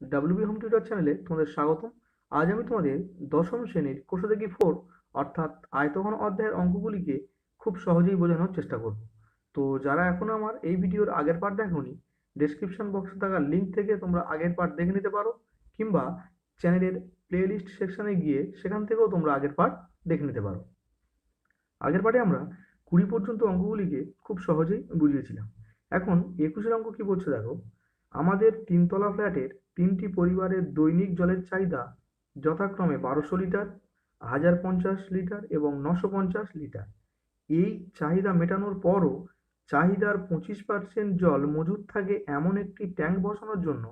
WB home tutor চ্যানেলে তোমাদের স্বাগতম। আজ আমি তোমাদের দশম শ্রেণীর কোষাধ্যক্ষ 4 অর্থাৎ আয়তঘন অধ্যায়ের অঙ্কগুলিকে খুব সহজেই বোঝানোর চেষ্টা করব। তো যারা এখনো আমার এই ভিডিওর আগের পার্ট দেখোনি, ডেসক্রিপশন বক্সে থাকা লিঙ্ক থেকে তোমরা আগের পার্ট দেখে নিতে পারো, কিংবা চ্যানেলের প্লেলিস্ট সেকশনে গিয়ে সেখান থেকেও তোমরা আগের পার্ট দেখে নিতে পারো। আগের পার্টে আমরা 20 পর্যন্ত অঙ্কগুলিকে খুব সহজেই বুঝিয়েছিলাম। এখন 21 অঙ্ক কি বলছে দেখো। আমাদের তিনতলা ফ্ল্যাটের তিনটি পরিবারের দৈনিক জলের চাহিদা যথাক্রমে 1200 লিটার, 1050 লিটার এবং 950 লিটার। এই চাহিদা মেটানোর পরও চাহিদার 25% জল মজুদ থাকে এমন একটি ট্যাঙ্ক বসানোর জন্য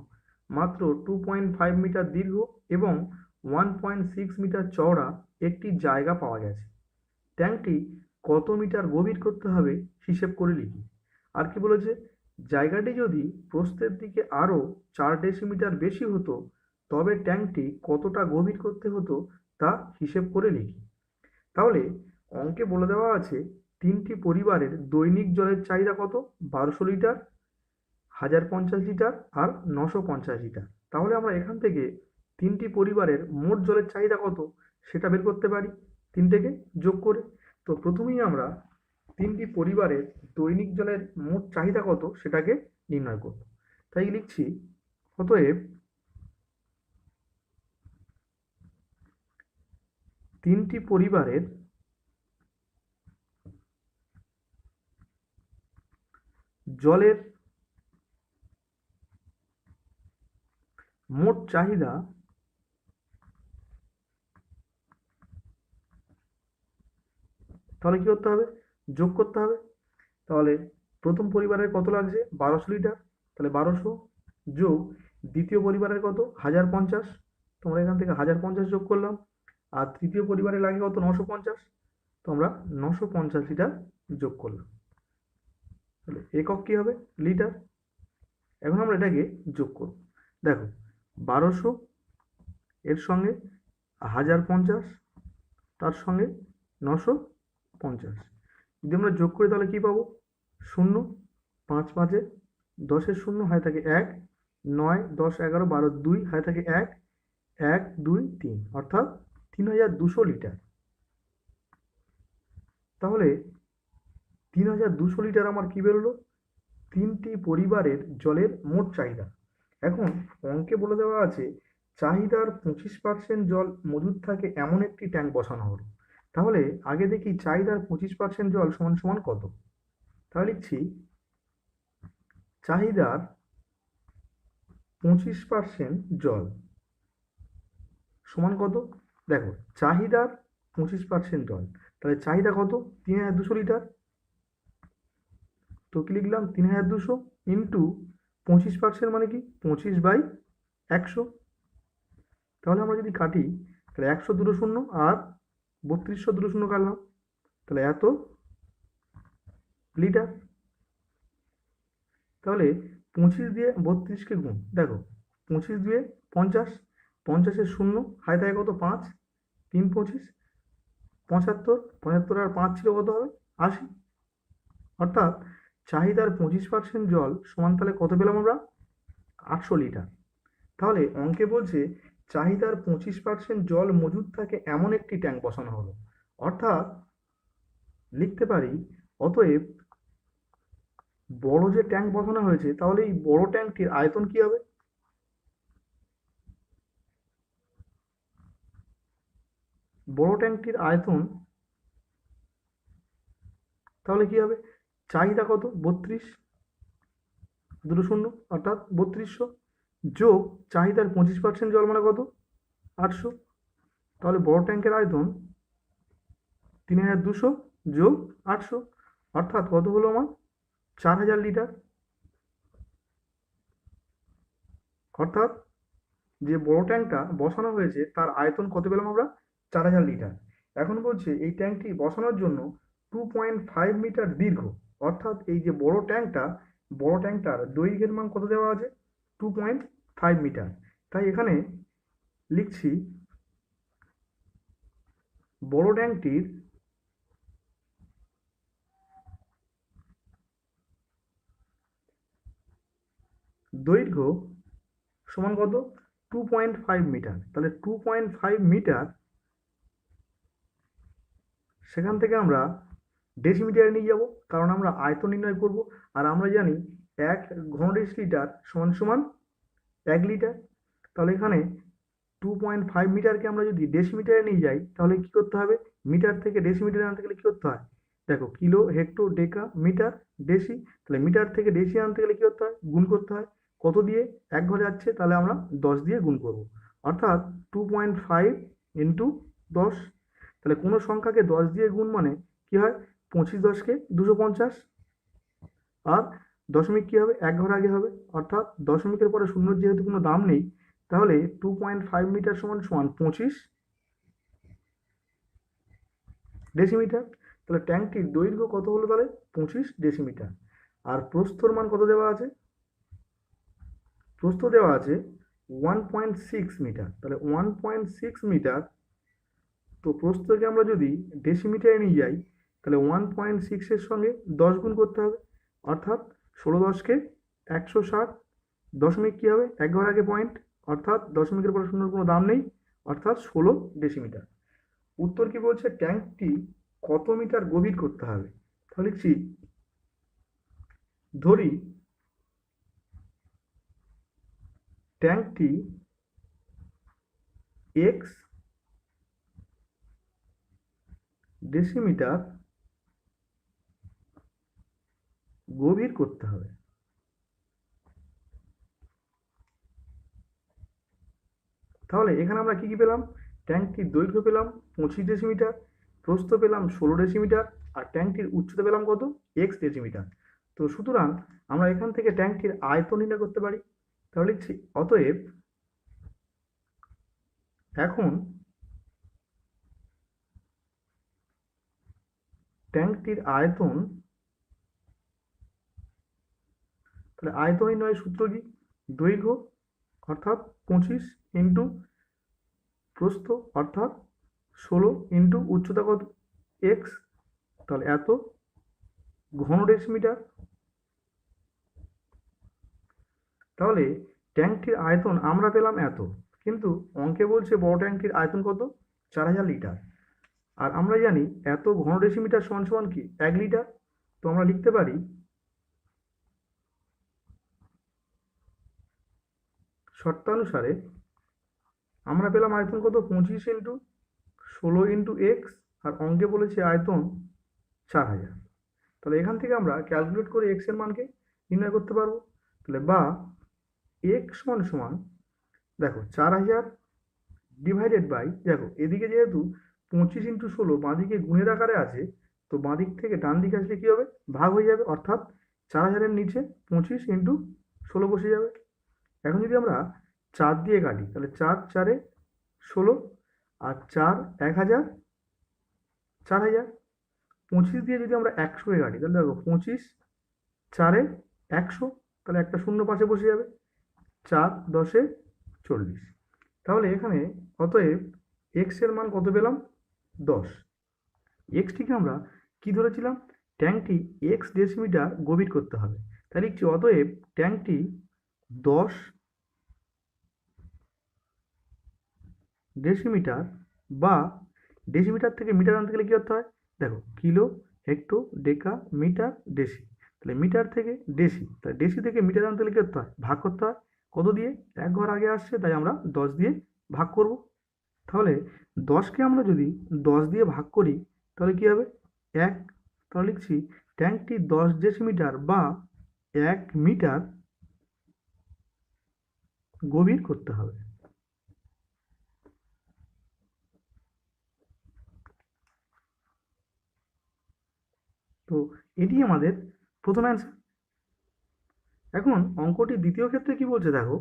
মাত্র 2.5 মিটার দীর্ঘ এবং 1.6 মিটার চওড়া একটি জায়গা পাওয়া গেছে। ট্যাঙ্কটি কত মিটার গভীর করতে হবে হিসেব করে লিখি। আর কি বলেছে, জায়গাটি যদি প্রস্থের দিকে আরও 4 ডেসিমিটার বেশি হতো তবে ট্যাঙ্কটি কতটা গভীর করতে হতো তা হিসেব করে লিখি। তাহলে অঙ্কে বলে দেওয়া আছে তিনটি পরিবারের দৈনিক জলের চাহিদা কত, 1200 লিটার, 1050 লিটার আর 950 লিটার। তাহলে আমরা এখান থেকে তিনটি পরিবারের মোট জলের চাহিদা কত সেটা বের করতে পারি তিনটেকে যোগ করে। তো প্রথমেই আমরা তিনটি পরিবারের দৈনিক জলের মোট চাহিদা কত সেটাকে নির্ণয় করব। তাই লিখছি, অতএব তিনটি পরিবারের জলের মোট চাহিদা তাহলে কি করতে হবে, যোগ করতে হবে। তাহলে প্রথম পরিবারের কত লাগছে, 1200 লিটার, তাহলে 1200 যোগ দ্বিতীয় পরিবারের কত, 1050, তোমরা এখান থেকে 1050 যোগ করলাম। আর তৃতীয় পরিবারে লাগে কত, 950, তো আমরা 950 লিটার যোগ করলাম। তাহলে একক কি হবে, লিটার। এখন আমরা এটাকে যোগ করব। দেখো, 1200 এর সঙ্গে 1050 তার সঙ্গে 950 যদি আমরা যোগ করি তাহলে কি পাবো, শূন্য, 5 5-এ 10-এর শূন্য হাতে থাকে 1, 9 10 11 12 2 হাতে থাকে 1, 1 2 3 অর্থাৎ 3200 লিটার। তাহলে 3200 লিটার আমার কি বেরোলো, তিনটি পরিবারের জলের মোট চাহিদা। এখন অঙ্কে বলে দেওয়া আছে চাহিদার 25% জল মজুদ থাকে এমন একটি ট্যাঙ্ক বসানো হলো। তাহলে আগে দেখি চাহিদার 25% জল সমান সমান কত। তাহলে লিখছি, চাহিদার 25% জল সমান কত। দেখো, চাহিদার 25% জল, তাহলে চাহিদা কত, 3200 লিটার। তো কি লিখলাম, 3200 ইন্টু 25% মানে কি 25/100। তাহলে আমরা যদি কাটি তাহলে 100 দুটো শূন্য আর 3200 দুটো শূন্য কাটলাম, তাহলে এত লিটার। তাহলে 25 দিয়ে 32কে গুণ, দেখো 25 দিয়ে 50, 50-এর শূন্য হাতে থাকে কত, 5, 3 25, 75, 75 আর 5 ছিল কত হবে, 80। অর্থাৎ চাহিদার 25% জল সমান তাহলে কত পেলাম আমরা, 800 লিটার। তাহলে অঙ্কে বলছে চাহিদার 25% জল মজুদ থাকে এমন একটি ট্যাঙ্ক বসানো হলো। অর্থাৎ লিখতে পারি, অতএব বড় যে ট্যাঙ্ক বসানো হয়েছে তাহলে এই বড় ট্যাঙ্কটির আয়তন কি হবে, বড় ট্যাঙ্কটির আয়তন তাহলে কি হবে, চাহিদা কত, 32 দুটো শূন্য অর্থাৎ 3200 যোগ চাহিদার 25% জল মানে কত, 800। তাহলে বড় ট্যাঙ্কের আয়তন 3200 যোগ 800 অর্থাৎ কত হলো আমার, 4000 লিটার। অর্থাৎ যে বড় ট্যাঙ্কটা বসানো হয়েছে তার আয়তন কত পেলাম আমরা, 4000 লিটার। এখন বলছে এই ট্যাঙ্কটি বসানোর জন্য 2.5 মিটার দীর্ঘ। অর্থাৎ এই যে বড় ট্যাঙ্কটার দৈর্ঘ্যের মান কত দেওয়া আছে, 2.5 মিটার। তাই এখানে লিখছি, বড় ট্যাঙ্কটির দৈর্ঘ্য সমান কত? 2.5 মিটার। তাহলে 2.5 মিটার সেখান থেকে আমরা ডেসিমিটারে নিয়ে যাব, কারণ আমরা আয়তন নির্ণয় করব। আর আমরা জানি 1 ঘনডেসিলিটার সমান সমান 1 লিটার। তাহলে এখানে 2.5 মিটারকে আমরা যদি ডেসিমিটারে নিয়ে যাই, তাহলে কি করতে হবে? মিটার থেকে ডেসিমিটারে আনতে গেলে কি করতে হয়? দেখো, কিলো, হেক্টো, ডেকা, মিটার, ডেসি। তাহলে মিটার থেকে ডেসি আনতে গেলে কি করতে হয়? গুণ করতে হয়। কত দিয়ে? 1 ঘর যাচ্ছে, তাহলে আমরা 10 দিয়ে গুণ করব। অর্থাৎ 2.5 ইন্টু 10। তাহলে কোনো সংখ্যাকে 10 দিয়ে গুণ মানে কি হয়? 25 10কে 250। আর দশমিক কি হবে? 1 ঘর আগে হবে। অর্থাৎ দশমিকের পরে শূন্যর যেহেতু কোনো দাম নেই, তাহলে 2.5 মিটার সমান সমান 25 ডেসিমিটার। তাহলে ট্যাঙ্কটির দৈর্ঘ্য কত হলো? তাহলে 25 ডেসিমিটার। আর প্রস্থর মান কত দেওয়া আছে? প্রস্থ দেওয়া আছে 1.6 মিটার। তাহলে 1.6 মিটার, তো প্রস্থকে আমরা যদি ডেসিমিটারে নিয়ে যাই, তাহলে 1.6 এর সঙ্গে 10 গুণ করতে হবে। অর্থাৎ 16 10কে 160। দশমিক কি হবে? 1 ঘর আগে পয়েন্ট। অর্থাৎ দশমিকের পরে শূন্যর কোনো দাম নেই। অর্থাৎ 16 ডেসিমিটার। উত্তর কি বলছে? ট্যাঙ্কটি কত মিটার গভীর করতে হবে? তাহলে লিখছি, ধরি ট্যাঙ্কটি এক্স ডেসিমিটার গভীর করতে হবে। তাহলে এখানে আমরা কি কি পেলাম? ট্যাঙ্কটির দৈর্ঘ্য পেলাম 25 ডেসিমিটার, প্রস্থ পেলাম 16 ডেসিমিটার, আর ট্যাঙ্কটির উচ্চতা পেলাম কত? X decimetre. তো সুতরাং আমরা এখান থেকে ট্যাঙ্কটির আয়তন নির্ণয় করতে পারি। তাহলে লিখছি, অতএব এখন ট্যাঙ্কটির আয়তন, তাহলে আয়তন নির্ণয়ের সূত্র কি? দৈর্ঘ্য অর্থাৎ 25 ইন্টু প্রস্থ অর্থাৎ 16 ইন্টু উচ্চতা কত? এক্স। তাহলে এত ঘন ডেসিমিটার। তাহলে ট্যাঙ্কটির আয়তন আমরা পেলাম এত, কিন্তু অঙ্কে বলছে বড় ট্যাঙ্কটির আয়তন কত? 4000 লিটার। আর আমরা জানি এত ঘন ডেসিমিটার সমান সমান কি? 1 লিটার। তো আমরা লিখতে পারি, শর্তানুসারে আমরা পেলাম আয়তন কত? 25 ইন্টু 16 ইন্টু এক্স। আর অঙ্কে বলেছে আয়তন 4000। তাহলে এখান থেকে আমরা ক্যালকুলেট করে এক্স এর মানকে নির্ণয় করতে পারবো। তাহলে বা এক্স সমান সমান, দেখো 4000 ডিভাইডেড বাই, দেখো এদিকে যেহেতু 25 ইন্টু 16 বাঁদিকে গুণের আকারে আছে, তো বাঁদিক থেকে ডান দিকে আসলে কি হবে? ভাগ হয়ে যাবে। অর্থাৎ 4000-এর নিচে 25 ইন্টু 16 বসে যাবে। এখন যদি আমরা 4 দিয়ে কাটি, তাহলে 4 4-এ 16, আর 4 1000 4000। 25 দিয়ে যদি আমরা 100-কে কাটি, তাহলে দেখো 25 4-এ 100, তাহলে একটা শূন্য পাশে বসে যাবে। 4 10-এ 40। তাহলে এখানে অতএব এক্স এর মান কত পেলাম? 10। এক্সটিকে আমরা কি ধরেছিলাম? ট্যাঙ্কটি এক্স ডেসিমিটার গভীর করতে হবে। তাহলে লিখছি, অতএব ট্যাঙ্কটি 10 ডেসিমিটার, বা ডেসিমিটার থেকে মিটার আনতে গেলে কি করতে হয়? দেখো, কিলো, হেক্টো, ডেকা, মিটার, ডেসি। তাহলে মিটার থেকে ডেসি, তাহলে ডেসি থেকে মিটার আনতে গেলে কি করতে হয়? ভাগ করতে হয়। কত দিয়ে? 1 ঘর আগে আসছে, তাই আমরা 10 দিয়ে ভাগ করব। তাহলে 10কে আমরা যদি 10 দিয়ে ভাগ করি, তাহলে কি হবে? 1। তাহলে লিখছি, ট্যাঙ্কটি 10 ডেসিমিটার বা 1 মিটার গভীর করতে হবে। তো এটি আমাদের প্রথম অ্যান্সার। এখন অঙ্কটি দ্বিতীয় ক্ষেত্রে কি বলছে দেখো,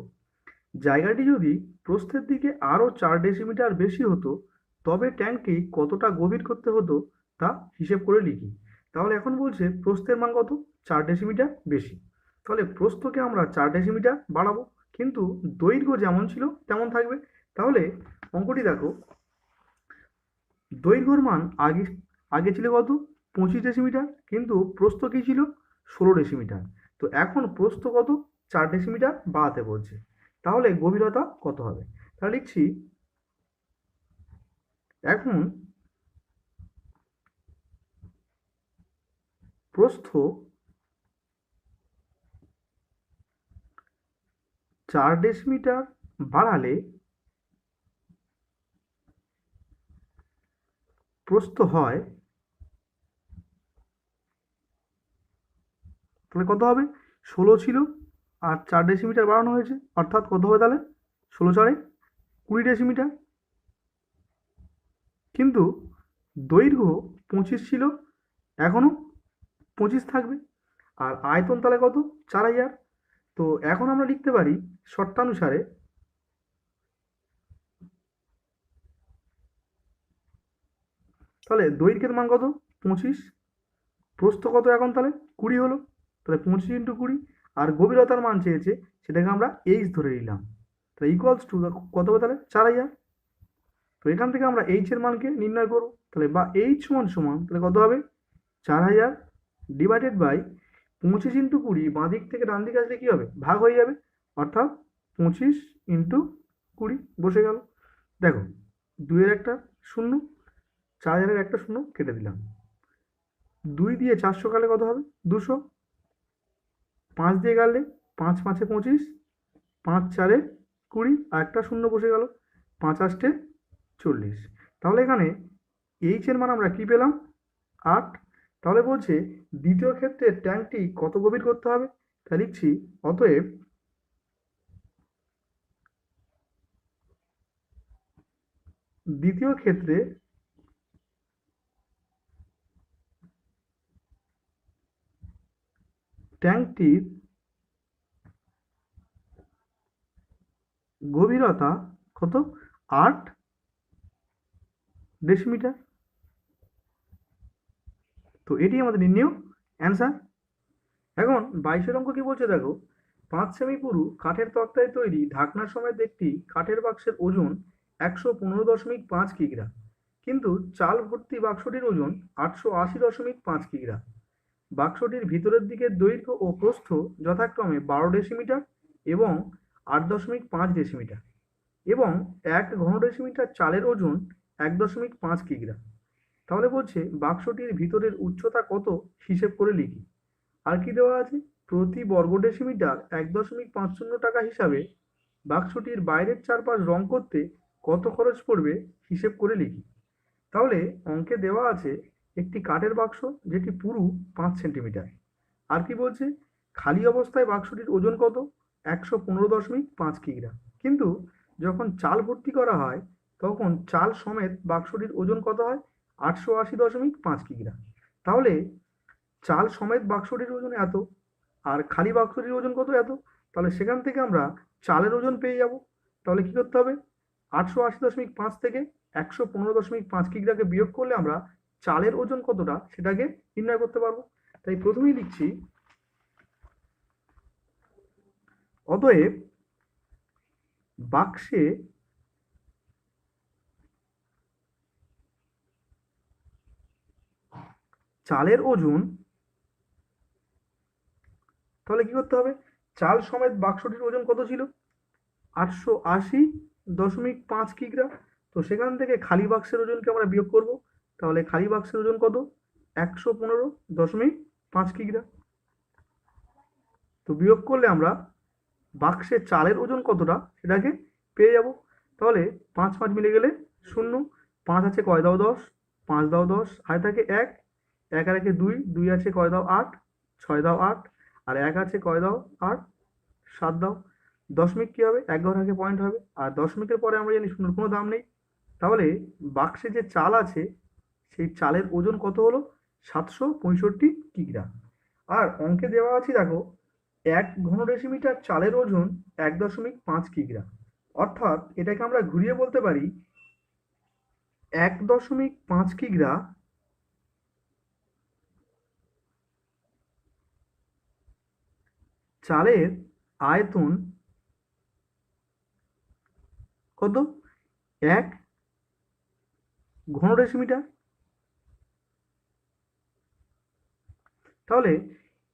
জায়গাটি যদি প্রস্থের দিকে আরও 4 ডেসিমিটার বেশি হতো, তবে ট্যাঙ্কটি কতটা গভীর করতে হতো তা হিসেব করে লিখি। তাহলে এখন বলছে প্রস্থের মান কত? 4 ডেসিমিটার বেশি। তাহলে প্রস্থকে আমরা 4 ডেসিমিটার বাড়াবো, কিন্তু দৈর্ঘ্য যেমন ছিল তেমন থাকবে। তাহলে অঙ্কটি দেখো, দৈর্ঘ্যর মান আগে আগে ছিল কত? 25 ডেসিমিটার, কিন্তু প্রস্থ কি ছিল? 16 ডেসিমিটার। তো এখন প্রস্থ কত? 4 ডেসিমিটার বাড়াতে বলছে। তাহলে গভীরতা কত হবে? তাহলে লিখছি এখন প্রস্থ 4 ডেসিমিটার বাড়ালে প্রস্থ হয়, তাহলে কত হবে? 16 ছিল আর 4 ডেসিমিটার বাড়ানো হয়েছে, অর্থাৎ কত হবে তাহলে? 16 × 4 = 20 ডেসিমিটার। কিন্তু দৈর্ঘ্য 25 ছিল, এখনো 25 থাকবে। আর আয়তন তাহলে কত? 4000। তো এখন আমরা লিখতে পারি শর্তানুসারে তাহলে দৈর্ঘ্যের মান কত? 25। প্রস্থ কত এখন তাহলে? 20 হলো। তাহলে 25 × 20। আর গভীরতার মান চেয়েছে, সেটাকে আমরা এইচ ধরে নিলাম। তাহলে ইকুয়ালস টু কত হবে তাহলে? 4000। তো এখান থেকে আমরা এইচ এর মানকে নির্ণয় করব। তাহলে বা এইচ সমান সমান তাহলে কত হবে? 4000 ডিভাইডেড বাই 25 × 20। বাঁ দিক থেকে ডান দিকে আসলে কি হবে? ভাগ হয়ে যাবে, অর্থাৎ 25 × 20 বসে গেল। দেখো, 2-এর একটা শূন্য, 4000-এর একটা শূন্য কেটে দিলাম। 2 দিয়ে 400 কাটলে কত হবে? 200। 5 দিয়ে কাটলে 5 × 5 = 25, 5 × 4 = 20, আর একটা শূন্য বসে গেল। 5 × 8 = 40। তাহলে এখানে এইচ এর মান আমরা কি পেলাম? 8। তাহলে বলছে দ্বিতীয় ক্ষেত্রে ট্যাঙ্কটি কত গভীর করতে হবে? তা লিখছি অতএব দ্বিতীয় ক্ষেত্রে ট্যাঙ্কটির গভীরতা কত? 8 ডেসিমিটার। তো এটি আমাদের নির্ণেয় অ্যান্সার। এখন 22-এর অঙ্ক কি বলছে দেখো, 5 সেমি পুরু কাঠের তক্তায় তৈরি ঢাকনা সমেত একটি কাঠের বাক্সের ওজন 115.5 কিগ্রা, কিন্তু চাল ভর্তি বাক্সটির ওজন 880.5 কিগ্রা। বাক্সটির ভিতরের দিকের দৈর্ঘ্য ও প্রস্থ যথাক্রমে 12 ডেসিমিটার এবং 8.5 ডেসিমিটার, এবং 1 ঘন ডেসিমিটার চালের ওজন 1.5 কিগ্রা। তাহলে বলছে বাক্সটির ভিতরের উচ্চতা কত হিসেব করে লিখি। আর কি দেওয়া আছে? প্রতি বর্গ ডেসিমিটার 1.50 টাকা হিসাবে বাক্সটির বাইরের চারপাশ রং করতে কত খরচ পড়বে হিসেব করে লিখি। তাহলে অঙ্কে দেওয়া আছে একটি কাঠের বাক্স যেটি পুরু 5 সেন্টিমিটার। আর কি বলছে? খালি অবস্থায় বাক্সটির ওজন কত? 115.5 কিগ্রা। কিন্তু যখন চাল ভর্তি করা হয় তখন চাল সমেত বাক্সটির ওজন কত হয়? 880.5 কিগ্রা। তাহলে চাল সমেত বাক্সটির ওজন এত, আর খালি বাক্সটির ওজন কত? এত। তাহলে সেখান থেকে আমরা চালের ওজন পেয়ে যাব। তাহলে কি করতে হবে? 880.5 থেকে 115.5 কিগ্রাকে বিয়োগ করলে আমরা চালের ওজন কতটা সেটাকে নির্ণয় করতে পারবো। তাই প্রথমেই লিখছি অতএব বাক্সে চালের ওজন, তাহলে কি করতে হবে? চাল সমেত বাক্সটির ওজন কত ছিল? 880.5 কিগ্রা। তো সেখান থেকে খালি বাক্সের ওজনকে আমরা বিয়োগ করব। তাহলে খালি বাক্সের ওজন কত? 115.5 কিগ্রা। তো বিয়োগ করলে আমরা বাক্সের চালের ওজন কতটা সেটাকে পেয়ে যাব। তাহলে 5 5 মিলে গেলে 0। 5 আছে কয় দাও 10, 5 দাও 10, হাতে থাকে 1, 1 আর 1 2, 2 আছে কয় দাও 8, 6 দাও 8, আর 1 আছে কয় দাও 8, 7 দাও। দশমিক কি হবে? 1 ঘর আগে পয়েন্ট হবে, আর দশমিকের পরে আমরা জানি শূন্যর কোনো দাম নেই। তাহলে বাক্সে যে চাল আছে সেই চালের ওজন কত হলো? 765 কিগ্রা। আর অঙ্কে দেওয়া আছে দেখো, 1 ঘন ডেসিমিটার চালের ওজন 1.5 কিগ্রা। অর্থাৎ এটাকে আমরা ঘুরিয়ে বলতে পারি 1.5 কিগ্রা চালের আয়তন কত? 1 ঘন ডেসিমিটার। তাহলে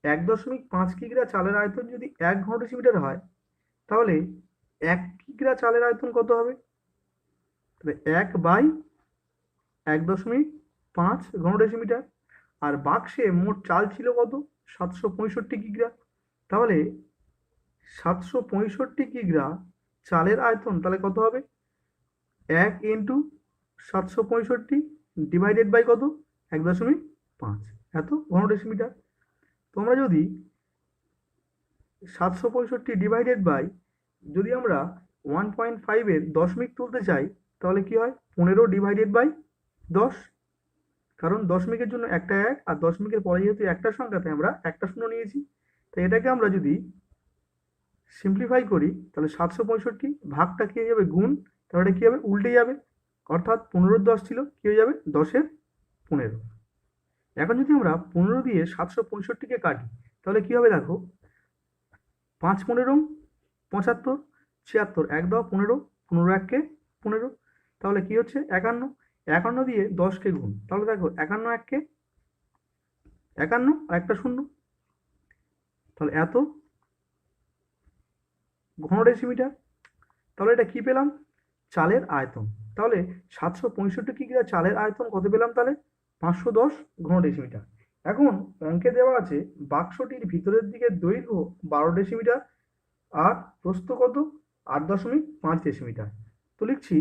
1.5 কিগ্রা চালের আয়তন যদি 1 ঘন ডেসিমিটার হয়, তাহলে 1 কিগ্রা চালের আয়তন কত হবে? তাহলে 1/1.5 ঘন ডেসিমিটার। আর বাক্সে মোট চাল ছিল কত? 765 কিগ্রা। তাহলে 765 কিগ্রা চালের আয়তন তাহলে কত হবে? 1 ইন্টু 765 ডিভাইডেড বাই কত? 1.5, এত ঘন ডেসিমিটার। তোমরা যদি 765 ডিভাইডেড বাই যদি আমরা 1.5-এর দশমিক তুলতে চাই তাহলে কি হয়? 15 ডিভাইডেড বাই 10, কারণ দশমিকের জন্য একটা 1 আর দশমিকের পরে যেহেতু একটা সংখ্যা তাই আমরা একটা শূন্য নিয়েছি। তাই এটাকে আমরা যদি সিম্পলিফাই করি তাহলে 765 ভাগটা কি হয়ে যাবে? গুণ, তাহলে এটা কি হবে? উল্টে যাবে, অর্থাৎ 15-র 10 ছিল, কি হয়ে যাবে? 10-এর 15। এখন যদি আমরা 15 দিয়ে 765-কে কাটি তাহলে কি হবে দেখো, 5-15 75, 76, 1 দাও 15, 15 1-কে 15, তাহলে কি হচ্ছে? 51। 51 দিয়ে 10-কে গুণ, তাহলে দেখো 51 1-কে 51 আর একটা শূন্য, তাহলে এত ঘন ডেসিমিটার। তাহলে এটা কি পেলাম? চালের আয়তন। তাহলে 765 কিগ্রা চালের আয়তন কত পেলাম? তাহলে 510 ঘন ডেসিমিটার। এখন অঙ্কে দেওয়া আছে বাক্সটির ভিতরের দিকে দৈর্ঘ্য 12 ডেসিমিটার আর প্রস্থ কত? 8.5 ডেসিমিটার। তো লিখছি,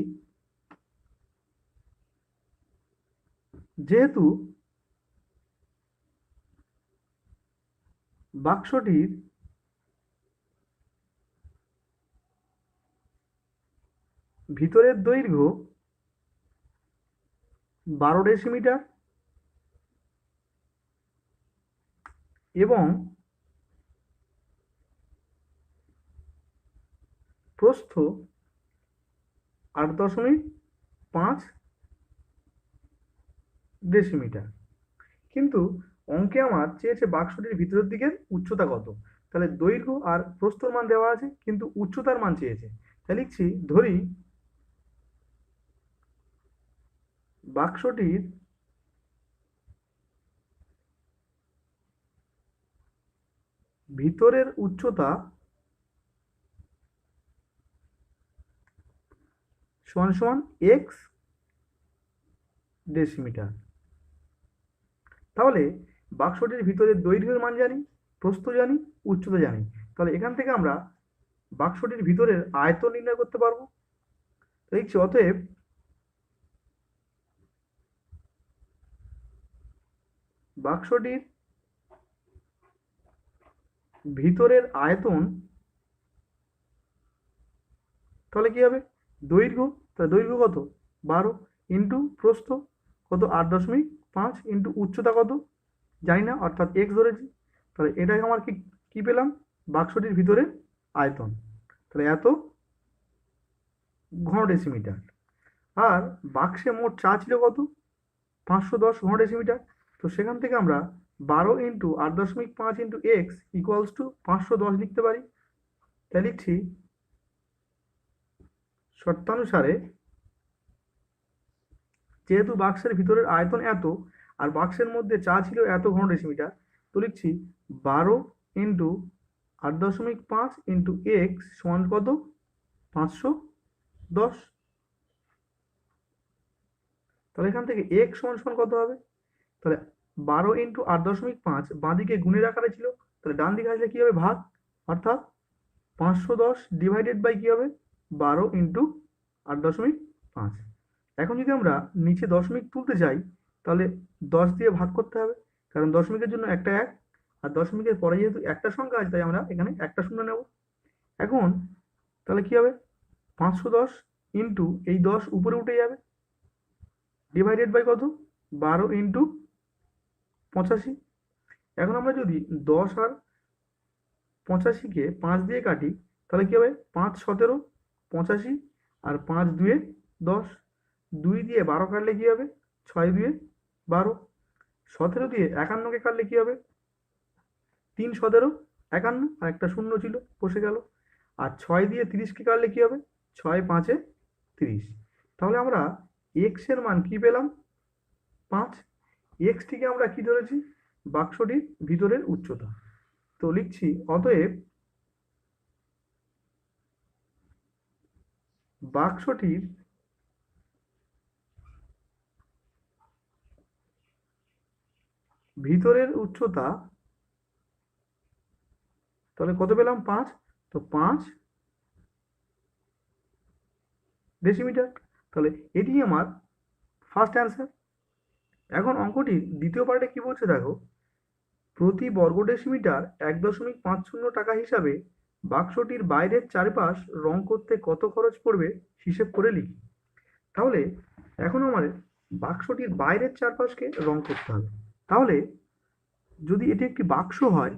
যেহেতু বাক্সটির ভিতরের দৈর্ঘ্য 12 ডেসিমিটার এবং প্রস্থ 8.5 ডেসিমিটার, কিন্তু অঙ্কে আমার চেয়েছে বাক্সটির ভিতরের দিকের উচ্চতা কত। তাহলে দৈর্ঘ্য আর প্রস্থর মান দেওয়া আছে কিন্তু উচ্চতার মান চেয়েছে। তাই লিখছি, ধরি বাক্সটির ভিতরের উচ্চতা সমান সমান এক্স ডেসিমিটার। তাহলে বাক্সটির ভিতরের দৈর্ঘ্যের মান জানি, প্রস্থ জানি, উচ্চতা জানি। তাহলে এখান থেকে আমরা বাক্সটির ভিতরের আয়তন নির্ণয় করতে পারবো। লিখছি, অতএব বাক্সটির ভিতরের আয়তন তাহলে কি হবে? দৈর্ঘ্য, তাহলে দৈর্ঘ্য কত? 12 ইন্টু প্রস্থ কত? 8.5 ইন্টু উচ্চতা কত? জানি না, অর্থাৎ এক্স ধরেছি। তাহলে এটাকে আমার কি কি পেলাম? বাক্সটির ভিতরে আয়তন। তাহলে এত ঘন ডেসিমিটার। আর বাক্সে মোট চা ছিল কত? 510 ঘন ডেসিমিটার। তো সেখান থেকে আমরা 12 into 8.5 into x equals to 510 লিখতে পারি। তাই লিখছি, শর্তানুসারে যেহেতু বাক্সের ভিতরের আয়তন এত আর বাক্সের মধ্যে চা ছিল এত ঘন ডেসিমিটার, তো লিখছি 12 ইন্টু 8.5 ইন্টু এক্স সমান কত? 510। তাহলে এখান থেকে এক্স সমান সমান কত হবে? তাহলে 12 ইন্টু 8.5 বাঁদিকে গুণের আকারে ছিল, তাহলে ডান দিকে আসলে কি হবে? ভাগ, অর্থাৎ 510 ডিভাইডেড বাই কি হবে? 12 ইন্টু 8.5। এখন যদি আমরা নিচে দশমিক তুলতে চাই তাহলে 10 দিয়ে ভাগ করতে হবে, কারণ দশমিকের জন্য একটা 1 আর দশমিকের পরে যেহেতু একটা সংখ্যা আছে তাই আমরা এখানে একটা শূন্য নেব। এখন তাহলে কি হবে? 510 ইন্টু এই 10 উপরে উঠে যাবে, ডিভাইডেড বাই কত? 12 ইন্টু 85। এখন আমরা যদি 10 আর 85-কে 5 দিয়ে কাটি তাহলে কি হবে? 5 17 85 আর 5 2 10, 2 দিয়ে 12 কাটলে কি হবে? 6 2 12, 17 দিয়ে 51-কে কাটলে কি হবে? 3 17 51 আর একটা শূন্য ছিল বসে গেল। আর 6 দিয়ে 30-কে কাটলে কি হবে? 6 5 30। তাহলে আমরা এক্স এর মান কি পেলাম? 5। এক্সটিকে আমরা কি ধরেছি? বাক্সটির ভিতরের উচ্চতা। তো লিখছি, অতএব বাক্সটির ভিতরের উচ্চতা, তাহলে কত পেলাম? 5। তো 5 ডেসিমিটার। তাহলে এটি আমার ফার্স্ট অ্যান্সার। এখন অঙ্কটির দ্বিতীয় পার্টে কি বলছে দেখো, প্রতি বর্গ ডেসিমিটার 1.50 টাকা হিসাবে বাক্সটির বাইরের চারপাশ রং করতে কত খরচ পড়বে হিসেব করে লিখি। তাহলে এখন আমার বাক্সটির বাইরের চারপাশকে রং করতে হবে। তাহলে যদি এটি একটি বাক্স হয়,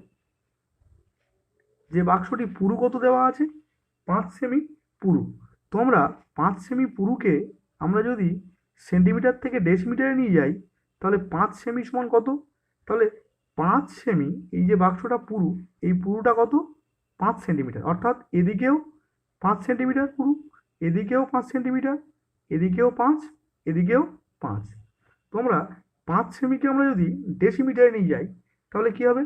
যে বাক্সটি পুরু কত দেওয়া আছে? 5 সেমি পুরু। তো আমরা 5 সেমি পুরুকে আমরা যদি সেন্টিমিটার থেকে ডেসিমিটারে নিয়ে যাই, তাহলে 5 সেমি সমান কত? তাহলে 5 সেমি, এই যে বাক্সটা পুরু, এই পুরুটা কত? 5 সেন্টিমিটার। অর্থাৎ এদিকেও 5 সেন্টিমিটার পুরু, এদিকেও 5 সেন্টিমিটার, এদিকেও 5, এদিকেও 5। তোমরা 5 সেমিকে আমরা যদি ডেসিমিটারে নিয়ে যাই, তাহলে কি হবে?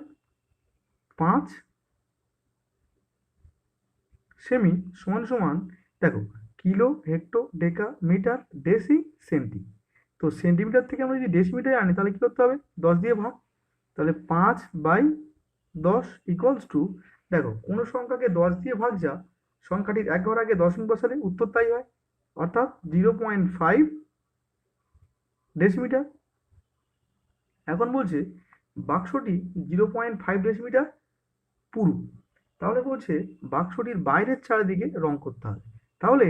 5 সেমি সমান সমান, দেখো, কিলো, হেক্টো, ডেকা, মিটার, ডেসি, সেন্টি। তো সেন্টিমিটার থেকে আমরা যদি ডেসিমিটারে আনি, তাহলে কি করতে হবে? 10 দিয়ে ভাগ। তাহলে 5/10 ইকুয়ালস টু, দেখো, কোনো সংখ্যাকে 10 দিয়ে ভাগ যা, সংখ্যাটির এক ঘর আগে দশমিক বসালে উত্তর তাই হয়, অর্থাৎ 0.5 ডেসিমিটার। এখন বলছে বাক্সটি 0.5 ডেসিমিটার পুরু। তাহলে বলছে বাক্সটির বাইরের চারিদিকে রং করতে হবে। তাহলে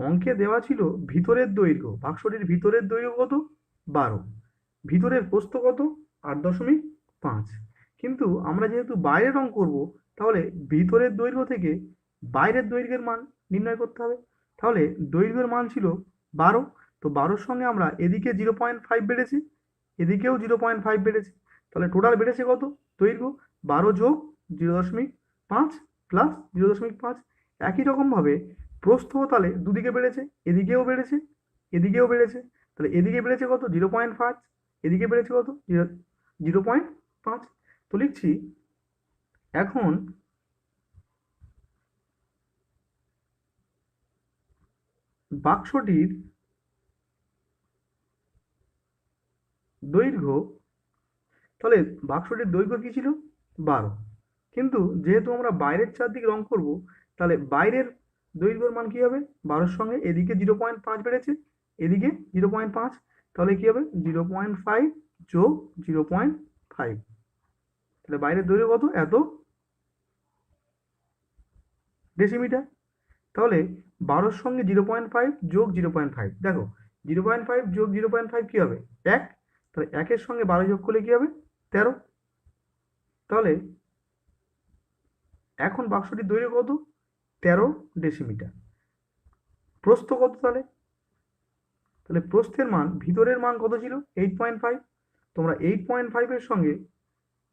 অঙ্কে দেওয়া ছিল ভিতরের দৈর্ঘ্য, বাক্সটির ভিতরের দৈর্ঘ্য কত? 12। ভিতরের প্রস্থ কত? 8.5। কিন্তু আমরা যেহেতু বাইরে রং করব, তাহলে ভিতরের দৈর্ঘ্য থেকে বাইরের দৈর্ঘ্যের মান নির্ণয় করতে হবে। তাহলে দৈর্ঘ্যের মান ছিল 12। তো 12-র সঙ্গে আমরা এদিকে 0.5 বেড়েছে, এদিকেও 0.5 বেড়েছে। তাহলে টোটাল বেড়েছে কত? দৈর্ঘ্য 12 যোগ 0.5 প্লাস 0.5। একই রকমভাবে প্রস্থও তাহলে দুদিকে বেড়েছে, এদিকেও বেড়েছে, এদিকেও বেড়েছে। তাহলে এদিকে বেড়েছে কত? 0.5, এদিকে বেড়েছে কত? 0.5। তো লিখছি, এখন বাক্সটির দৈর্ঘ্য, তাহলে বাক্সটির দৈর্ঘ্য কি ছিল? 12। কিন্তু যেহেতু আমরা বাইরের চারদিক রং করব, তাহলে বাইরের দৈর্ঘ্যের মান কি হবে? 12-র সঙ্গে এদিকে 0.5 বেড়েছে, এদিকে 0.5। তাহলে কি হবে? 0.5 যোগ 0.5। তাহলে বাইরের দৈর্ঘ্য কত? এত ডেসিমিটার। তাহলে 12-র সঙ্গে 0.5 যোগ 0.5, দেখো, 0.5 যোগ 0.5 কি হবে? 1। তাহলে 1-এর সঙ্গে 12 যোগ করলে কি হবে? 13। তাহলে এখন বাক্সটির দৈর্ঘ্য কত? 13 ডেসিমিটার। প্রস্থ কত তাহলে? তাহলে প্রস্থের মান, ভিতরের মান কত ছিল? 8.5। তোমরা 8.5-এর সঙ্গে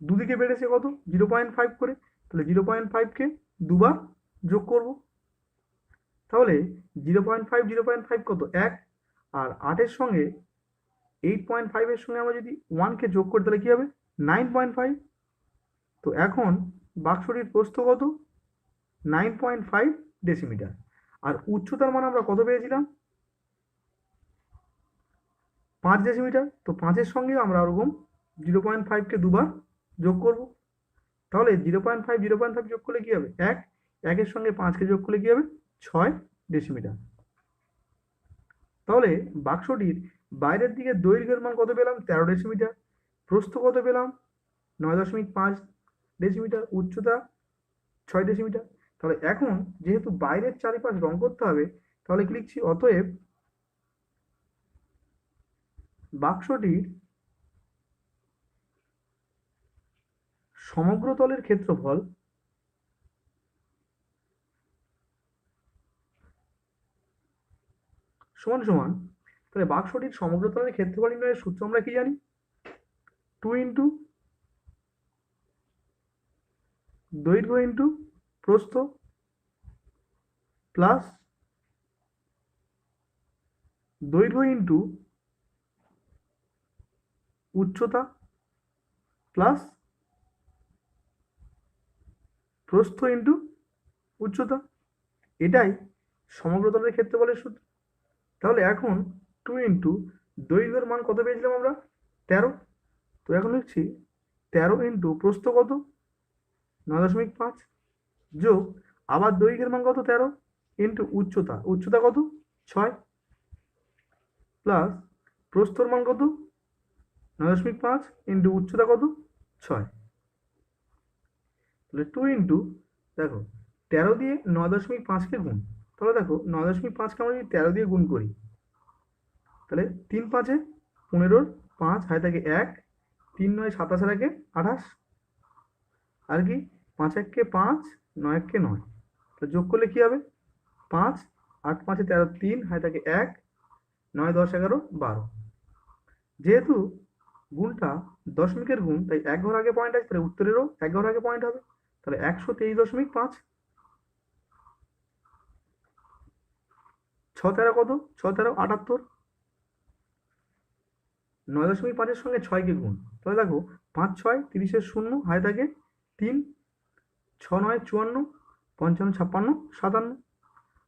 দুদিকে বেড়েছে কত? 0.5 করে। তাহলে 0.5-কে দুবার যোগ করব। তাহলে 0.5 0.5 কত? 1। আর 8-এর সঙ্গে 8.5-এর সঙ্গে আমরা যদি 1-কে যোগ করি, তাহলে কি হবে? 9.5। তো এখন বাক্সটির প্রস্থ কত? 9.5 ডেসিমিটার। আর উচ্চতার মান আমরা কত পেয়েছিলাম? 5 ডেসিমিটার। তো 5-এর সঙ্গে আমরা ওরকম 0.5-কে দুবার যোগ করব। তাহলে 0.5 0.5 যোগ করলে কি হবে? 1। 1-এর সঙ্গে 5-কে যোগ করলে কি হবে? 6 ডেসিমিটার। তাহলে বাক্সটির বাইরের দিকে দৈর্ঘ্যের মান কত পেলাম? 13 ডেসিমিটার। প্রস্থ কত পেলাম? 9.5 ডেসিমিটার। উচ্চতা 6 ডেসিমিটার। তাহলে এখন যেহেতু বাইরের চারিপাশ রং করতে হবে, তাহলে কি লিখছি? অতএব বাক্সটির সমগ্র তলের ক্ষেত্রফল সমান সমান, তাহলে বাক্সটির সমগ্র তলের ক্ষেত্রফল নির্ণয়ের সূত্র আমরা কি জানি? 2 ইন্টু দৈর্ঘ্য ইন্টু প্রস্থ প্লাস দৈর্ঘ্য ইন্টু উচ্চতা প্লাস প্রস্থ ইন্টু উচ্চতা। এটাই সমগ্র তলের ক্ষেত্রফলের সূত্র। তাহলে এখন 2 ইন্টু দৈর্ঘ্যের মান কত পেয়েছিলাম আমরা? 13। তো এখন লিখছি 13 ইন্টু প্রস্থ কত? 9.5 যোগ আবার দৈর্ঘ্যের মান কত? 13 ইন্টু উচ্চতা কত? 6 প্লাস প্রস্থর মান কত? 9.5 ইন্টু উচ্চতা কত? 6। তাহলে 2 ইন্টু, দেখো 13 দিয়ে 9.5কে গুণ, তাহলে দেখো 9.5কে আমরা যদি 13 দিয়ে গুণ করি, তাহলে 3 5 15, 5 হাতে থাকে 1, 3 9 27 একে 28, আর কি 5 1 5, 9 1 9, তাহলে যোগ করলে কি হবে? 5 8 5 13, 3 হাতে থাকে 1, 9 10 11 12। যেহেতু গুণটা দশমিকের গুণ, তাই এক ঘর আগে পয়েন্ট আছে, তাহলে উত্তরেরও এক ঘর আগে পয়েন্ট হবে। তাহলে 123.5। 6 13 কত? 6 13 78। 9.5-এর সঙ্গে 6কে গুণ, তাহলে দেখো 5 6 30-এর শূন্য হাতে থাকে 3, 6 9 54, 55 56 57।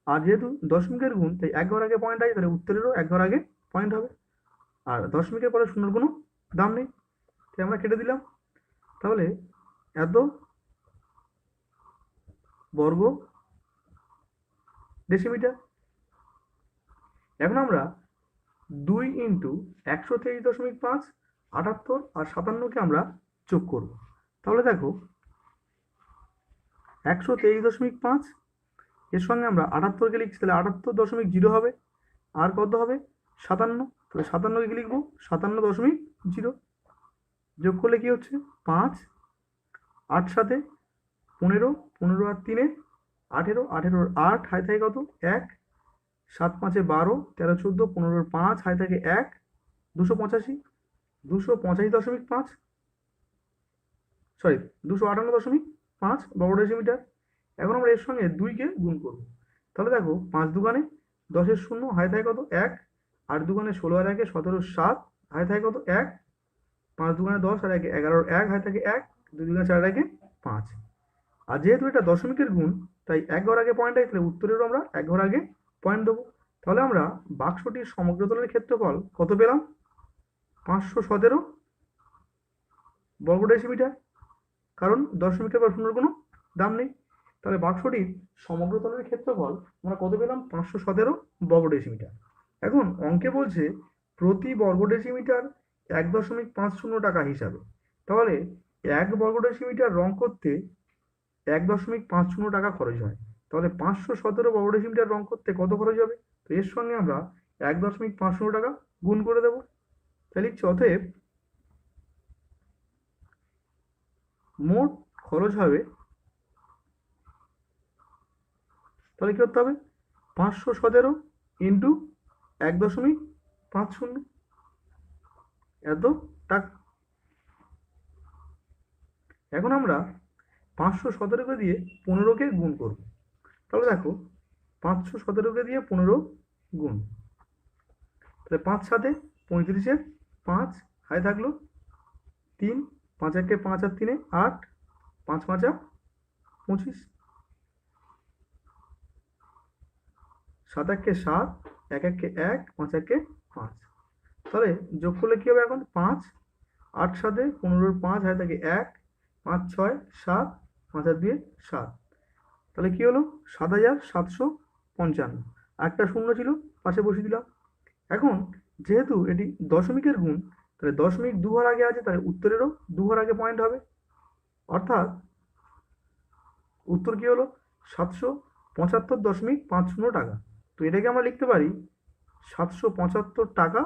আর যেহেতু দশমিকের গুণ, তাই এক ঘর আগে পয়েন্ট আছে, তাহলে উত্তরেরও এক ঘর আগে পয়েন্ট হবে। আর দশমিকের পরে শূন্যর কোনো দাম নেই, তাই আমরা কেটে দিলাম। তাহলে এত বর্গ ডেসিমিটার। এখন আমরা 2 ইন্টু 123.5, 78 আর 57কে আমরা যোগ করব। তাহলে দেখো 123.5 এর সঙ্গে আমরা 78কে লিখছি, তাহলে 78.0 হবে। আর কত হবে? 57। তাহলে 57কে লিখবো 57.0। যোগ করলে কি হচ্ছে? 5 8 7 15, 15 আর 3 18, 18 8 হাতে থাকে কত? 1, 7 5 12, 13 14, 15 5 হাতে থাকে 1, 285, 285.5, সরি 258.5 বর্গ ডেসিমিটার। এখন আমরা এর সঙ্গে 2কে গুণ করব। তাহলে দেখো 5 দুগুণে 10-এর শূন্য হাতে থাকে কত? 1, 8 দুগুণে 16 আর 1 17 7 হাতে থাকে কত? 1, 5 দুগুণে 10 আর 1 11 1 হাতে থাকে 1, 2 দুগুণে 4 আর 1 5। আর যেহেতু এটা দশমিকের গুণ, তাই এক ঘর আগে পয়েন্ট আছে, উত্তরেরও আমরা এক ঘর আগে পয়েন্ট দেবো। তাহলে আমরা বাক্সটির সমগ্রতলের ক্ষেত্রফল কত পেলাম? 517 বর্গ ডেসিমিটার, কারণ দশমিকের পর শূন্যর কোনো দাম নেই। তাহলে বাক্সটির সমগ্রতলের ক্ষেত্রফল আমরা কত পেলাম? 517 বর্গ ডেসিমিটার। এখন অঙ্কে বলছে প্রতি বর্গ ডেসিমিটার 1.50 টাকা হিসাবে। তাহলে 1 বর্গ ডেসিমিটার রং করতে 1.50 টাকা খরচ হয়। তাহলে 517 বর্গ ডেসিমিটার রং করতে কত খরচ হবে? তো এর সঙ্গে আমরা 1.50 টাকা গুণ করে দেবো। তাহলে লিখছি অতএব মোট খরচ হবে, তাহলে কি করতে হবে? 517 ইন্টু 1.50, এত টাকা। এখন আমরা 517কে দিয়ে 15কে গুণ করব। তাহলে দেখো 517কে দিয়ে 15 গুণ, তাহলে 5 7 35, 5 হাতে থাকলো 3, 5 1 5 আর 3 8, 5 5 25, 7 1 7, 1 1 1, 5 1 5। তাহলে যোগ করলে কি হবে? এখন 5 8 7 15 5 হাতে থাকে 1, 5 6 7, 5 আর 2 7। তাহলে কি হলো? 7755। একটা শূন্য ছিল, পাশে বসিয়ে দিলাম। এখন যেহেতু এটি দশমিকের গুণ, তাহলে দশমিক দু ঘর আগে আছে, তাহলে উত্তরেরও দু ঘর আগে পয়েন্ট হবে। অর্থাৎ উত্তর কি হলো? 775.50 টাকা। তো এটাকে আমরা লিখতে পারি 775 টাকা।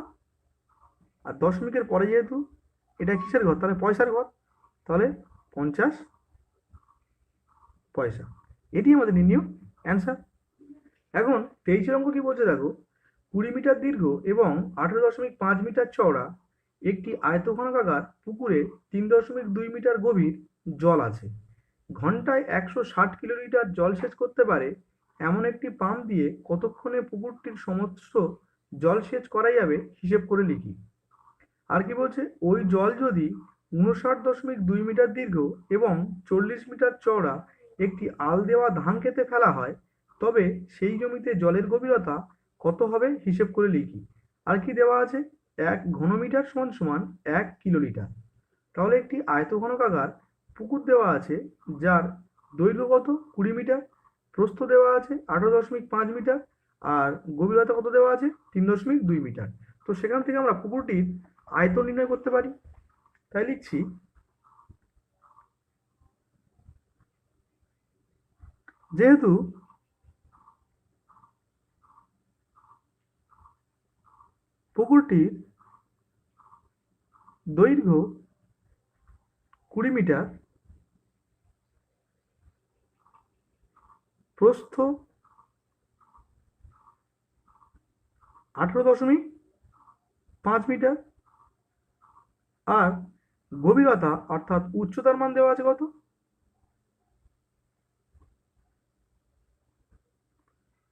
আর দশমিকের পরে যেহেতু এটা কিসের ঘর, তাহলে পয়সার ঘর, তাহলে 50 পয়সা। এটি আমাদের নির্ণীয় অ্যান্সার। এখন 23 অঙ্ক কি বলছে দেখো, 20 মিটার দীর্ঘ এবং 18.5 মিটার চওড়া একটি আয়তঘনকাকার পুকুরে 3.2 মিটার গভীর জল আছে। ঘন্টায় 160 কিলোলিটার জলসেচ করতে পারে এমন একটি পাম্প দিয়ে কতক্ষণে পুকুরটির সমস্ত জলসেচ করা যাবে হিসেব করে লিখি। আর কি বলছে, ওই জল যদি 59.2 মিটার দীর্ঘ এবং 40 মিটার চওড়া একটি আল দেওয়া ধান খেতে ফেলা হয়, তবে সেই জমিতে জলের গভীরতা কত হবে হিসেব করে লিখি। আর কি দেওয়া আছে, 1 ঘনমিটার সমান সমান 1 কিলোলিটার। তাহলে একটি আয়তঘনকাকার পুকুর দেওয়া আছে, যার দৈর্ঘ্য কত 20 মিটার, প্রস্থ দেওয়া আছে 18.5 মিটার, আর গভীরতা কত দেওয়া আছে 3.2 মিটার। তো সেখান থেকে আমরা পুকুরটির আয়তন নির্ণয় করতে পারি। তাই লিখছি, যেহেতু পুকুরটির দৈর্ঘ্য 20 মিটার, প্রস্থ 18.5 মিটার, আর গভীরতা অর্থাৎ উচ্চতার মান দেওয়া আছে কত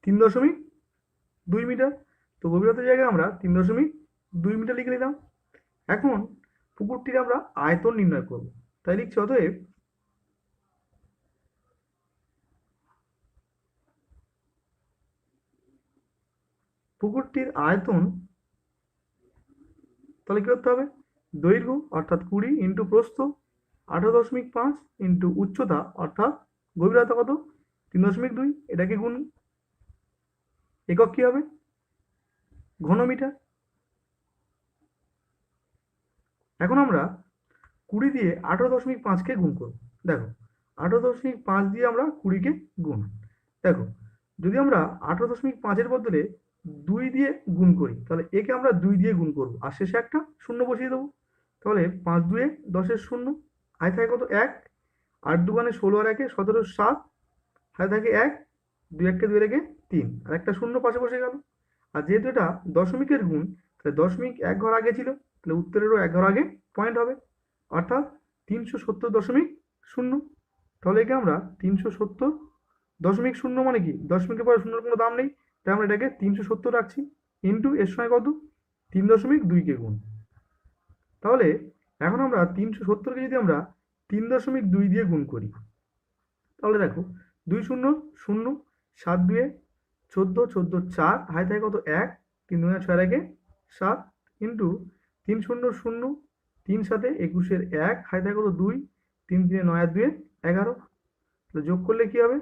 3.2 মিটার। তো গভীরতার জায়গায় আমরা 3.2 মিটার লিখে নিলাম। এখন পুকুরটির আমরা আয়তন নির্ণয় করব। তাই লিখছি, অতএব পুকুরটির আয়তন, তাহলে কি করতে হবে, দৈর্ঘ্য অর্থাৎ 20 ইন্টু প্রস্থ 18.5 ইন্টু উচ্চতা অর্থাৎ গভীরতা কত 3.2, এটাকে গুণ, একক কি হবে ঘনমিটার। এখন আমরা 20 দিয়ে 18.5কে গুণ করব। দেখো 18.5 দিয়ে আমরা 20কে গুণ, দেখো যদি আমরা 18.5-এর বদলে 2 দিয়ে গুণ করি, তাহলে একে আমরা 2 দিয়ে গুণ করব আর শেষে একটা শূন্য বসিয়ে দেবো। তাহলে 5 2 10-এর শূন্য, হাতে থাকে কত 1, 8 2 16 আর 1 17, 7, হাতে থাকে 1, 2 1 2 রেখে 3, আর একটা শূন্য পাশে বসে গেল। আর যেহেতু এটা দশমিকের গুণ, তাহলে দশমিক এক ঘর আগে ছিল, তাহলে উত্তরেরও এক ঘর আগে পয়েন্ট হবে, অর্থাৎ 370.0। তাহলে একে আমরা 370.0 মানে কি, দশমিকের পরে শূন্যর কোনো দাম নেই, তাই আমরা এটাকে 370 রাখছি, ইন্টু এর সময় কত 3.2কে গুণ। তাহলে এখন আমরা 370কে যদি আমরা 3.2 দিয়ে গুণ করি, তাহলে দেখো 2 0 0, 7 2 14, 14 4, হাতে থাকে কত 1, 3 2 6 রেখে 7, ইন্টু 3 0 0, 3 7 21-এর 1, হাতে থাকে কত 2, 3 3 9 আর 2 11। তাহলে যোগ করলে কি হবে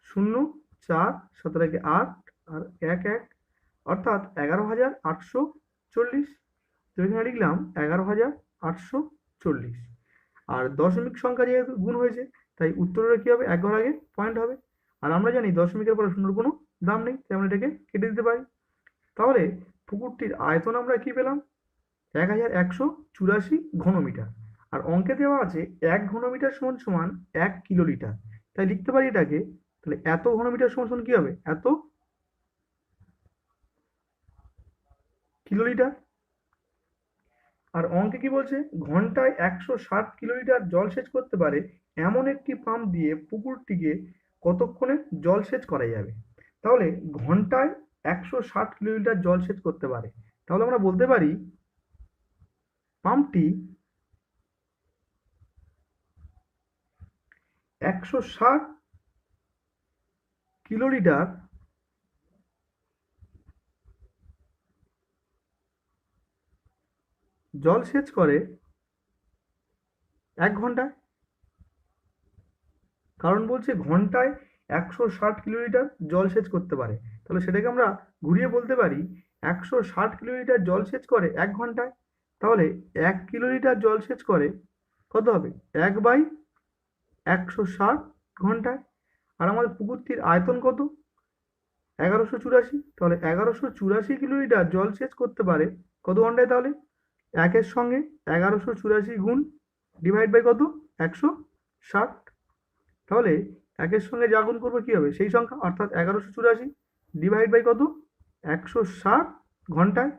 0 4 7 রেখে 8 আর 1 1, অর্থাৎ 11,840। তো এখানে লিখলাম 11,840। আর দশমিক সংখ্যা যেহেতু গুণ হয়েছে, তাই উত্তরের কি হবে এক ঘর আগে পয়েন্ট হবে। আর আমরা জানি দশমিকের পরে শূন্যর কোনো দাম নেই, তাই আমরা এটাকে কেটে দিতে পারি। তাহলে পুকুরটির আয়তন আমরা কি পেলাম 1184 ঘনমিটার। আর অঙ্কে দেওয়া আছে 1 ঘনমিটার সমান সমান 1 কিলোলিটার। তাই লিখতে পারি এটাকে, তাহলে এত ঘনমিটার সমান সমান কি হবে এত কিলোলিটার। আর অঙ্কে কি বলছে, ঘন্টায় 160 কিলোলিটার জল সেচ করতে পারে এমন একটি পাম্প দিয়ে পুকুরটিকে কতক্ষণে জল সেচ করা যাবে। তাহলে ঘন্টায় 160 কিলোলিটার জল সেচ করতে পারে, তাহলে আমরা বলতে পারি পাম্পটি 160 কিলোলিটার জল সেচ করে 1 ঘন্টায়। কারণ বলছে ঘন্টায় 160 কিলোলিটার জল সেচ করতে পারে, তাহলে সেটাকে আমরা ঘুরিয়ে বলতে পারি 160 কিলোলিটার জল সেচ করে 1 ঘন্টায়। তাহলে 1 কিলোলিটার জল সেচ করে কত হবে 1/160 ঘন্টায়। আর আমাদের পুকুরটির আয়তন কত 1184, তাহলে 1184 কিলোলিটার জল সেচ করতে পারে কত ঘন্টায়, তাহলে 1-এর সঙ্গে 1184 গুণ ডিভাইড বাই কত 160। তাহলে 1-এর সঙ্গে যা গুণ করবো কি হবে সেই সংখ্যা, অর্থাৎ 1184 ডিভাইড বাই কত 160 ঘন্টায়।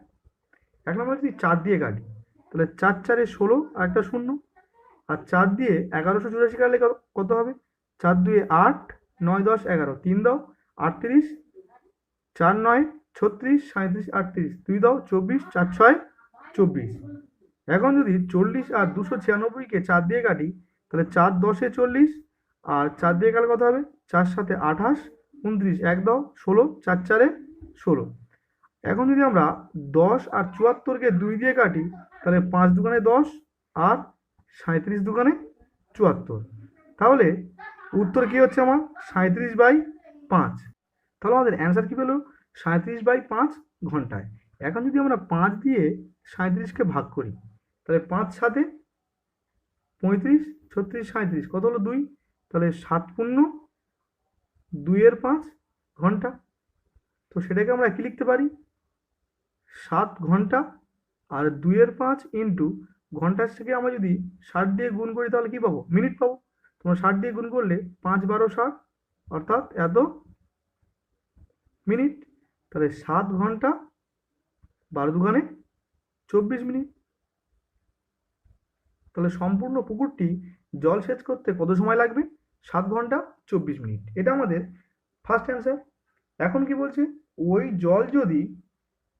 এখন আমরা যদি 4 দিয়ে কাটি, তাহলে 4 4 16 আর একটা শূন্য, আর 4 দিয়ে 1184 কাটলে কত হবে 4 2 8 9 10 11, 3 দাও 38, 4 9 36, 37 38, 2 দাও 24, 4 6 24। এখন যদি 40 আর 296-কে 4 দিয়ে কাটি, তাহলে 4 10 40, আর 4 দিয়ে কাটলে কত হবে 4 7 28, 29, 1 দাও 16, 4 4 16। এখন যদি আমরা 10 আর 74কে 2 দিয়ে কাটি, তাহলে 5 দুগুণে 10 আর 37 দুগুণে 74। তাহলে উত্তর কি হচ্ছে আমার 37/5। তাহলে আমাদের অ্যান্সার কি পেলো 37/5 ঘন্টায়। এখন যদি আমরা 5 দিয়ে 37কে ভাগ করি, তাহলে 5 7 35, 36, 37 কত হলো 2, তাহলে 7 পূর্ণ 2/5 ঘন্টা। তো সেটাকে আমরা কি লিখতে পারি, 7 ঘন্টা আর 2/5 ইন্টু ঘন্টার থেকে আমরা যদি 60 দিয়ে গুণ করি তাহলে কি পাবো, মিনিট পাবো। তোমরা 60 দিয়ে গুণ করলে 5 12 60, অর্থাৎ এত মিনিট। তাহলে 7 ঘন্টা 12 দুগুণে 24 মিনিট। তাহলে সম্পূর্ণ পুকুরটি জল সেচ করতে কত সময় লাগবে, 7 ঘন্টা 24 মিনিট। এটা আমাদের ফার্স্ট অ্যান্সার। এখন কি বলছে, ওই জল যদি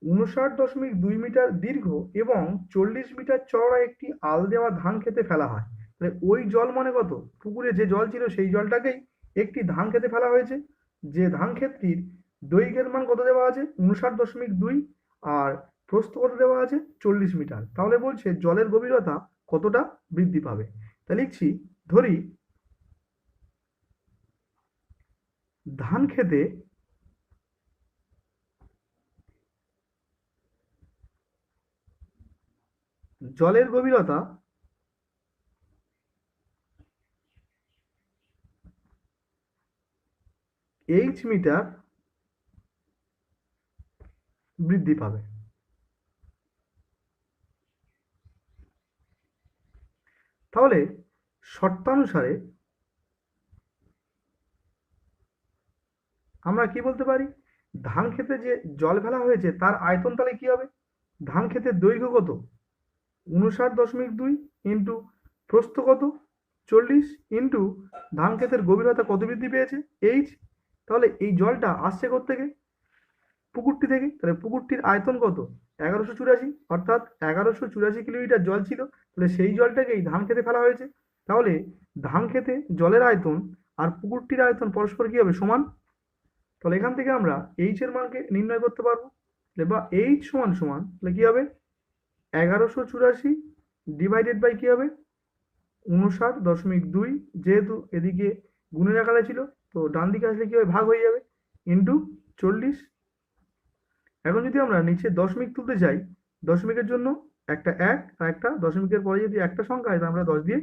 59.2 মিটার দীর্ঘ এবং 40 মিটার চওড়া একটি আল দেওয়া ধান খেতে ফেলা হয়, তাহলে ওই জল মানে কত, পুকুরে যে জল ছিল সেই জলটাকেই একটি ধান খেতে ফেলা হয়েছে। যে ধান ক্ষেতটির দৈর্ঘ্যের মান কত দেওয়া আছে 59.2 আর প্রস্থ কত দেওয়া আছে 40 মিটার। তাহলে বলছে জলের গভীরতা কতটা বৃদ্ধি পাবে। তা লিখছি, ধরি ধান খেতে জলের গভীরতা H মিটার বৃদ্ধি পাবে। তাহলে শর্তানুসারে আমরা কি বলতে পারি, ধান খেতে যে জল ফেলা হয়েছে তার আয়তন তাহলে কি হবে, ধান ক্ষেতের দৈর্ঘ্য কত 59.2 ইন্টু প্রস্থ কত 40 ইন্টু ধান ক্ষেতের গভীরতা কত বৃদ্ধি পেয়েছে H। তাহলে এই জলটা আসছে কোত্থেকে, পুকুরটি থেকে। তাহলে পুকুরটির আয়তন কত 1184, অর্থাৎ 1184 কিলোমিটার জল ছিল। তাহলে সেই জলটাকেই ধান খেতে ফেলা হয়েছে। তাহলে ধান খেতে জলের আয়তন আর পুকুরটির আয়তন পরস্পর কি হবে, সমান। তাহলে এখান থেকে আমরা এইচ এর মানকে নির্ণয় করতে পারবো। বা এইচ সমান সমান তাহলে কি হবে 1184 ডিভাইডেড বাই কি হবে 59.2, যেহেতু এদিকে গুণের আকারে ছিল তো ডান দিকে আসলে কি হবে ভাগ হয়ে যাবে, ইন্টু 40। এখন যদি আমরা নিচে দশমিক তুলতে চাই, দশমিকের জন্য একটা 1 আর একটা দশমিকের পরে যদি একটা সংখ্যা হয়, আমরা 10 দিয়ে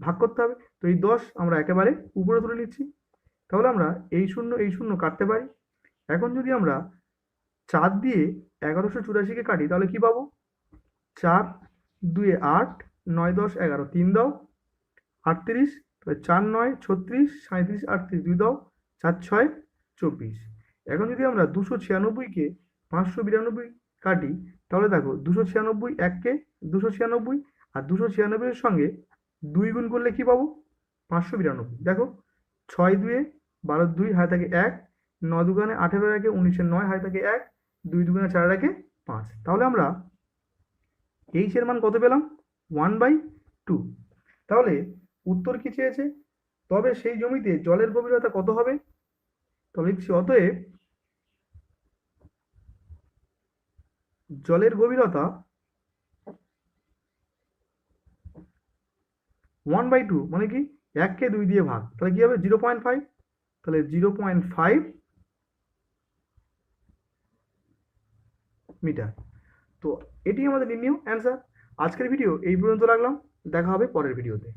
ভাগ করতে হবে। তো এই 10 আমরা একেবারে উপরে তুলে নিচ্ছি। তাহলে আমরা এই শূন্য কাটতে পারি। এখন যদি আমরা 4 দিয়ে 1184-কে কাটি তাহলে কি পাবো, 4 2 8, 9 10 11, 3 দাও 38, তাহলে 4 9 36, 37 38, 2 দাও 4 6 24। এখন যদি আমরা 296-কে 592 কাটি তাহলে দেখো 296 1কে 296 আর 296 এর সঙ্গে 2 গুণ করলে কি পাবো 592। দেখো 6 2 12 2 হাতে থাকে 1, 9 দুগুণে 18 একে 19 9 হাতে থাকে 1, 2 দুগুণে 4 একে 5। তাহলে আমরা এইচ এর মান কত পেলাম 1/2। তাহলে উত্তর কি চেয়েছে, তবে সেই জমিতে জলের গভীরতা কত হবে। তো লিখছি, অতএব জলের গভীরতা 1/2 মানে কি 1কে 2 দিয়ে ভাগ, তাহলে কি হবে 0.5। তাহলে 0.5 মিটার। তো এটি আমাদের নির্ণয় অ্যান্সার। আজকের ভিডিও এই পর্যন্ত রাখলাম, দেখা হবে পরের ভিডিওতে।